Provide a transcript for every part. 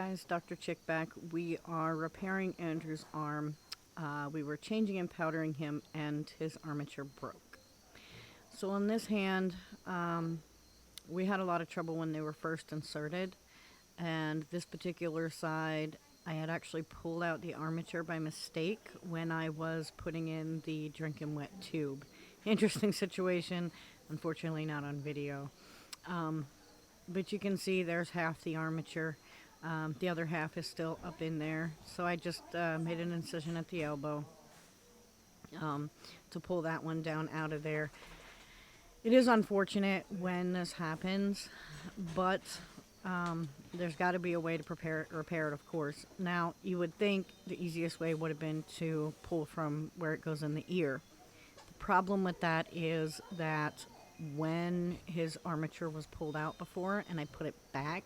guys, Dr. Chick back. We are repairing Andrew's arm. We were changing and powdering him and his armature broke. So on this hand, we had a lot of trouble when they were first inserted. And this particular side, I had actually pulled out the armature by mistake when I was putting in the drinking wet tube. Interesting situation, unfortunately not on video. But you can see there's half the armature. The other half is still up in there. So I just made an incision at the elbow to pull that one down out of there. It is unfortunate when this happens, but there's got to be a way to repair it, of course. Now, you would think the easiest way would have been to pull from where it goes in the ear. The problem with that is that when his armature was pulled out before and I put it back,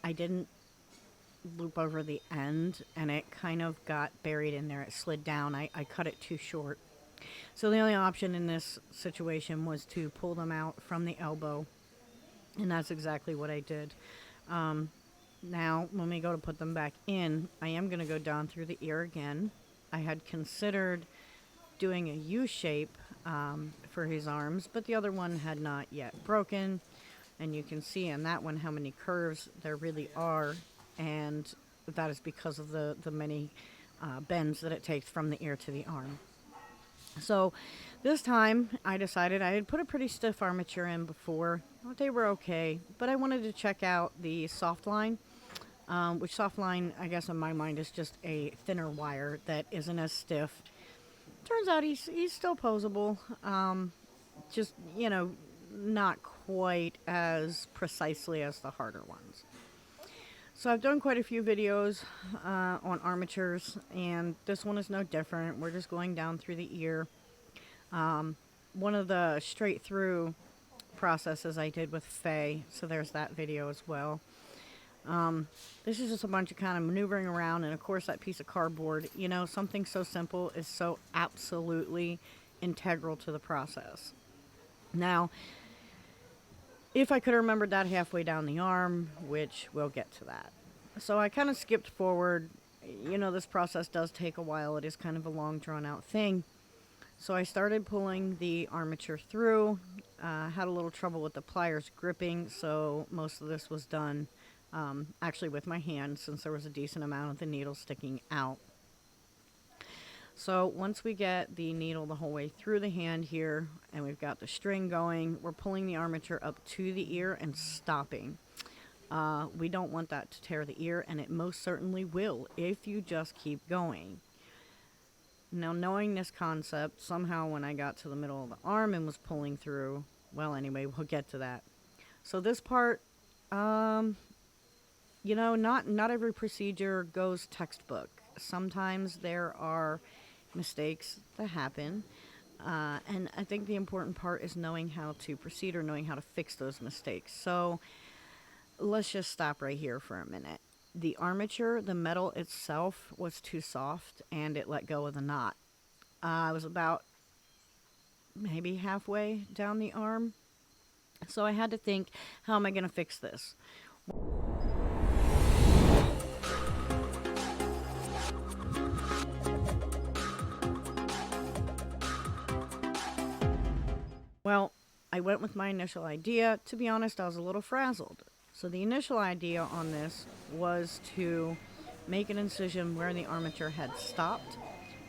I didn't loop over the end and it kind of got buried in there. It slid down. I cut it too short. So the only option in this situation was to pull them out from the elbow, and that's exactly what I did. Now, when we go to put them back in, I am going to go down through the ear again. I had considered doing a U-shape for his arms, but the other one had not yet broken. And you can see in that one how many curves there really are, and that is because of the many bends that it takes from the ear to the arm. So this time I decided I had put a pretty stiff armature in before. They were okay, but I wanted to check out the soft line, which soft line, I guess in my mind, is just a thinner wire that isn't as stiff. Turns out he's still posable, just, you know, not quite as precisely as the harder ones. So I've done quite a few videos on armatures, and this one is no different. We're just going down through the ear. One of the straight through processes I did with Faye, so there's that video as well. This is just a bunch of kind of maneuvering around, and of course that piece of cardboard, you know, something so simple is so absolutely integral to the process. Now, if I could have remembered that halfway down the arm, which we'll get to that. So I kind of skipped forward. You know, this process does take a while. It is kind of a long, drawn-out thing. So I started pulling the armature through. Had a little trouble with the pliers gripping, so most of this was done actually with my hand, since there was a decent amount of the needle sticking out. So once we get the needle the whole way through the hand here, and we've got the string going, we're pulling the armature up to the ear and stopping. We don't want that to tear the ear, and it most certainly will if you just keep going. Now, knowing this concept, somehow when I got to the middle of the arm and was pulling through, well, anyway, we'll get to that. So this part, you know, not every procedure goes textbook. Sometimes there are mistakes that happen, and I think the important part is knowing how to proceed or knowing how to fix those mistakes. So let's just stop right here for a minute. The armature, the metal itself, was too soft and it let go of the knot. I was about maybe halfway down the arm, so I had to think, how am I going to fix this? Well, I went with my initial idea. To be honest, I was a little frazzled. So the initial idea on this was to make an incision where the armature had stopped,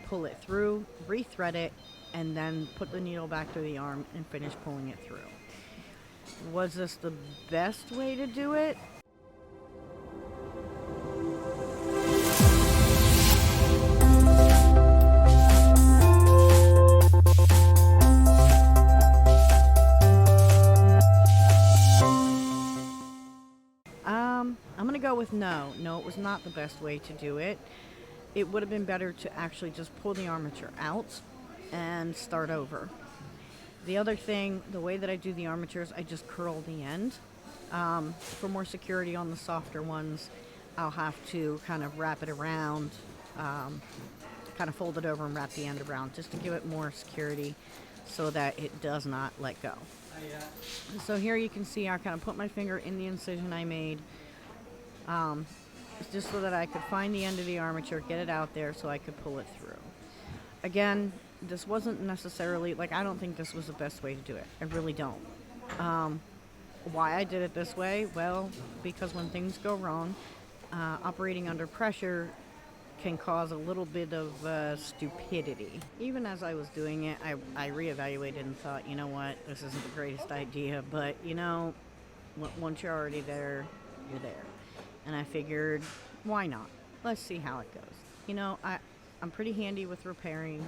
pull it through, re-thread it, and then put the needle back through the arm and finish pulling it through. Was this the best way to do it? I'm going to go with no. No, it was not the best way to do it. It would have been better to actually just pull the armature out and start over. The other thing, the way that I do the armatures, I just curl the end. For more security on the softer ones, I'll have to kind of wrap it around, kind of fold it over and wrap the end around just to give it more security so that it does not let go. So here you can see I kind of put my finger in the incision I made, It's just so that I could find the end of the armature, get it out there so I could pull it through. Again, this wasn't necessarily, like, I don't think this was the best way to do it. I really don't. Why I did it this way? Well, because when things go wrong, operating under pressure can cause a little bit of stupidity. Even as I was doing it, I reevaluated and thought, you know what, this isn't the greatest idea, but once you're already there, you're there. And I figured, why not? Let's see how it goes. I'm pretty handy with repairing,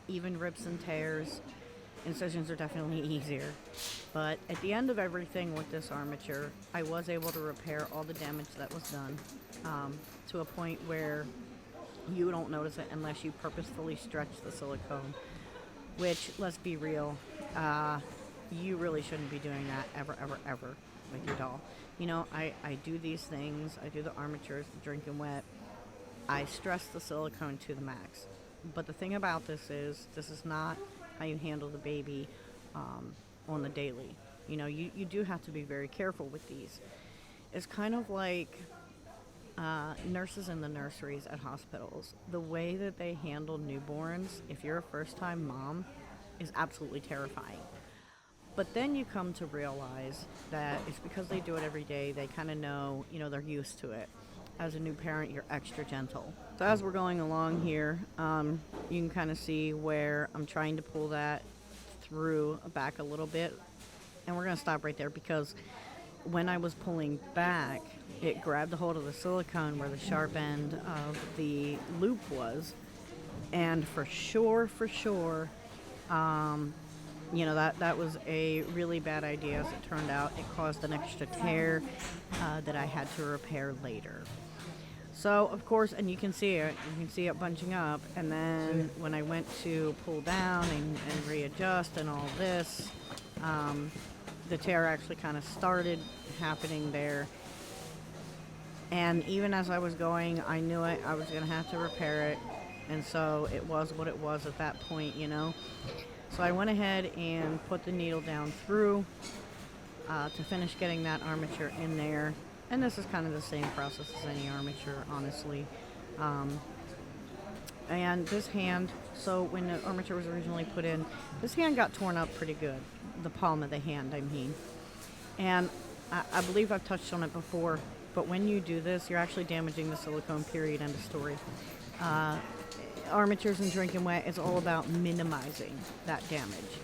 even rips and tears. Incisions are definitely easier. But at the end of everything with this armature, I was able to repair all the damage that was done, to a point where you don't notice it unless you purposefully stretch the silicone, which, let's be real, you really shouldn't be doing that ever, ever, ever with your doll. I do these things. I do the armatures, the drinking wet. I stress the silicone to the max. But the thing about this is not how you handle the baby on the daily. You do have to be very careful with these. It's kind of like nurses in the nurseries at hospitals. The way that they handle newborns, if you're a first-time mom, is absolutely terrifying. But then you come to realize that it's because they do it every day. They kind of know, they're used to it. As a new parent, you're extra gentle. So as we're going along here, you can kind of see where I'm trying to pull that through back a little bit. And we're going to stop right there because when I was pulling back, it grabbed a hold of the silicone where the sharp end of the loop was. And for sure, that was a really bad idea. As it turned out, it caused an extra tear that I had to repair later. So, of course, and you can see it bunching up. And then when I went to pull down and readjust and all this, the tear actually kind of started happening there. And even as I was going, I knew I was going to have to repair it. And so it was what it was at that point, So I went ahead and put the needle down through to finish getting that armature in there. And this is kind of the same process as any armature, honestly. And this hand, so when the armature was originally put in, this hand got torn up pretty good. The palm of the hand, I mean. And I believe I've touched on it before, but when you do this, you're actually damaging the silicone, period, end of story. Armatures and drinking wet is all about minimizing that damage,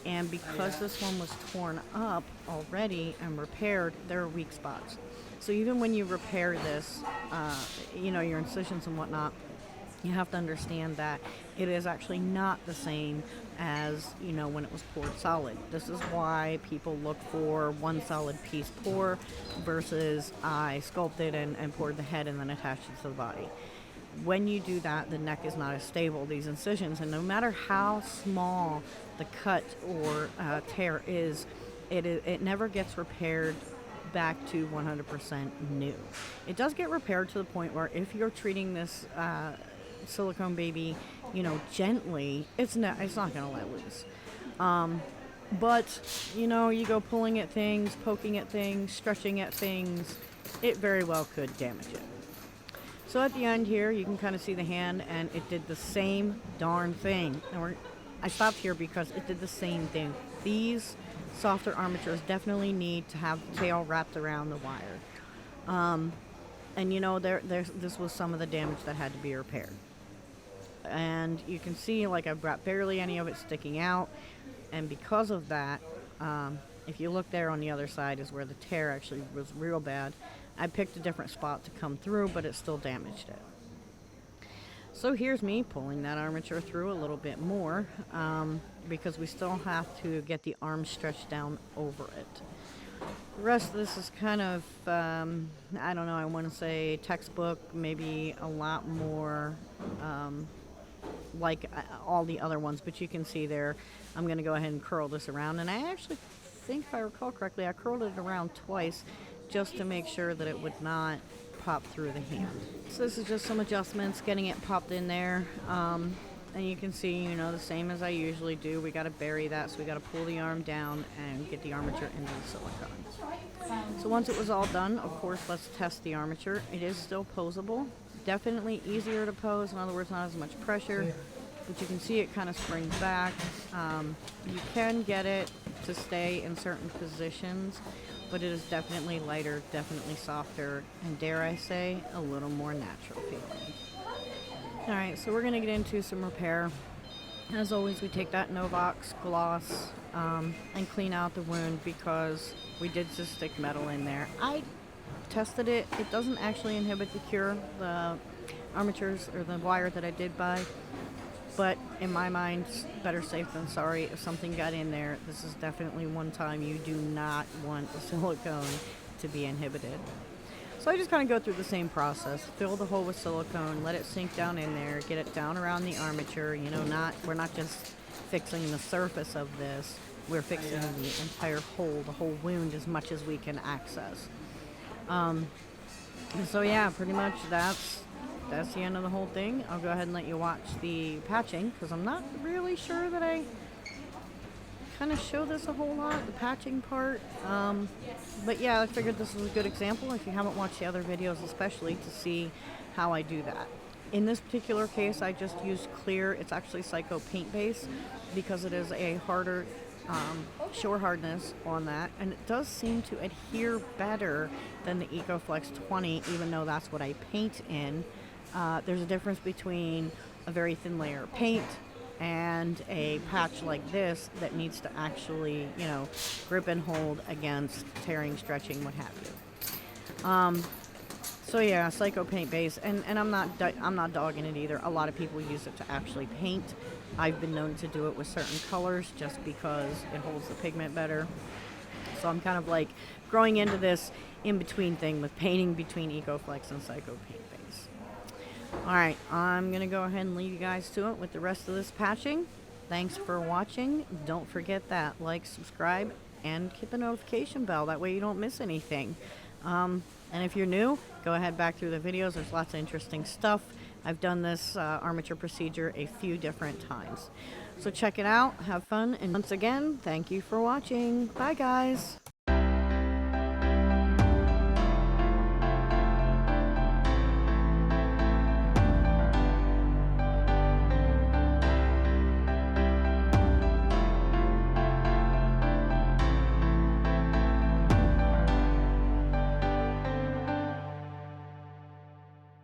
And because this one was torn up already and repaired, there are weak spots. So even when you repair this, your incisions and whatnot, you have to understand that it is actually not the same as, when it was poured solid. This is why people look for one solid piece pour versus I sculpted and poured the head and then attached it to the body. When you do that, the neck is not as stable. These incisions, and no matter how small the cut or tear is, it never gets repaired back to 100% new. It does get repaired to the point where if you're treating this silicone baby, gently, it's not going to let loose. But you go pulling at things, poking at things, stretching at things, it very well could damage it. So at the end here, you can kind of see the hand, and it did the same darn thing. And I stopped here because it did the same thing. These softer armatures definitely need to have the tail wrapped around the wire. And this was some of the damage that had to be repaired. And you can see, like, I've got barely any of it sticking out. And because of that, if you look there on the other side is where the tear actually was real bad. I picked a different spot to come through, but it still damaged it. So here's me pulling that armature through a little bit more because we still have to get the arm stretched down over it. The rest of this is kind of, I don't know, I want to say textbook, maybe a lot more like all the other ones, but you can see there, I'm going to go ahead and curl this around. And I actually think, if I recall correctly, I curled it around twice just to make sure that it would not pop through the hand. So this is just some adjustments, getting it popped in there. And you can see, you know, the same as I usually do. We got to bury that, so we got to pull the arm down and get the armature into the silicone. So once it was all done, of course, let's test the armature. It is still posable. Definitely easier to pose. In other words, not as much pressure. But you can see it kind of springs back. You can get it to stay in certain positions, but it is definitely lighter, definitely softer, and dare I say, a little more natural feeling. Alright, so we're going to get into some repair. As always, we take that Novox gloss and clean out the wound because we did just stick metal in there. I tested it. It doesn't actually inhibit the cure, the armatures or the wire that I did buy. But in my mind, better safe than sorry. If something got in there, this is definitely one time you do not want the silicone to be inhibited. So I just kind of go through the same process. Fill the hole with silicone, let it sink down in there, get it down around the armature. You know, we're not just fixing the surface of this. We're fixing the entire hole, the whole wound, as much as we can access. So yeah, pretty much that's the end of the whole thing. I'll go ahead and let you watch the patching because I'm not really sure that I kind of show this a whole lot, the patching part. But yeah, I figured this was a good example if you haven't watched the other videos, especially to see how I do that. In this particular case, I just used clear. It's actually Psycho paint base because it is a harder shore hardness on that, and it does seem to adhere better than the EcoFlex 20, even though that's what I paint in. There's a difference between a very thin layer of paint and a patch like this that needs to actually, you know, grip and hold against tearing, stretching, what have you. So yeah, Psycho paint base, and I'm not dogging it either. A lot of people use it to actually paint. I've been known to do it with certain colors just because it holds the pigment better. So I'm kind of like growing into this in-between thing with painting between EcoFlex and Psycho paint base. Alright, I'm going to go ahead and leave you guys to it with the rest of this patching. Thanks for watching. Don't forget that. Like, subscribe, and hit the notification bell. That way you don't miss anything. And if you're new, go ahead back through the videos. There's lots of interesting stuff. I've done this armature procedure a few different times. So check it out. Have fun. And once again, thank you for watching. Bye, guys.